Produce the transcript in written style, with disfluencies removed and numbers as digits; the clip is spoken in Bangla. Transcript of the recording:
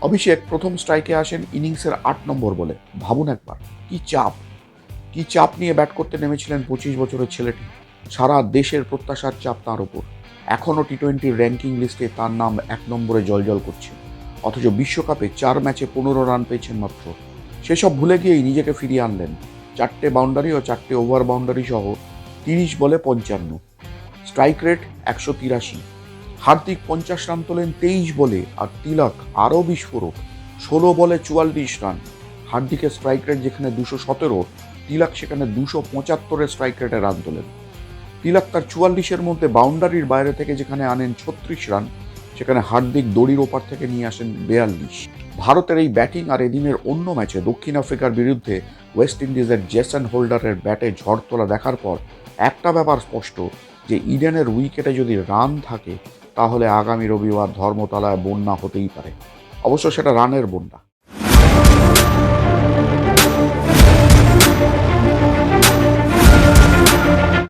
অভিষেক প্রথম স্ট্রাইকে আসেন ইনিংসের ৮ নম্বর বলে। ভাবুন একবার, কি চাপ নিয়ে ব্যাট করতে নেমেছিলেন ২৫ বছরের ছেলেটি। সারা দেশের প্রত্যাশার চাপ তার ওপর। এখনও টি-20 র্যাঙ্কিং লিস্টে তার নাম ১ নম্বরে জ্বলজ্বল করছে। অথচ বিশ্বকাপে ৪ ম্যাচে ১৫ রান পেয়েছেন মাত্র। সেসব ভুলে গিয়েই নিজেকে ফিরিয়ে আনলেন। ৪টে বাউন্ডারি ও ৪টে ওভার বাউন্ডারি সহ ৩০ বলে ৫৫। Strike rate ১৮৩। হার্দিক ৫০ রান তোলেন ২৩ বলে, আর তিলক আরও বিস্ফোরক ১৬ বলে ৪৪ রান। হার্দিকের স্ট্রাইক রেট যেখানে ২১৭, তিলক সেখানে ২৭৫-এর স্ট্রাইক রেটে রান তোলেন। তিলক তার ৪৪-এর মধ্যে বাউন্ডারির বাইরে থেকে যেখানে আনেন ৩৬ রান, সেখানে হার্দিক দড়ির ওপার থেকে নিয়ে আসেন ৪২। ভারতের এই ব্যাটিং আর এদিনের অন্য ম্যাচে দক্ষিণ আফ্রিকার বিরুদ্ধে ওয়েস্ট ইন্ডিজের জেসন হোল্ডারের ব্যাটে ঝড় তোলা দেখার পর একটা ব্যাপার স্পষ্ট, যে ইডেনের উইকেটে যদি রান থাকে তাহলে আগামী রবিবার ধর্মতলায় বন্যা হতেই পারে। অবশ্য সেটা রানের বন্যা।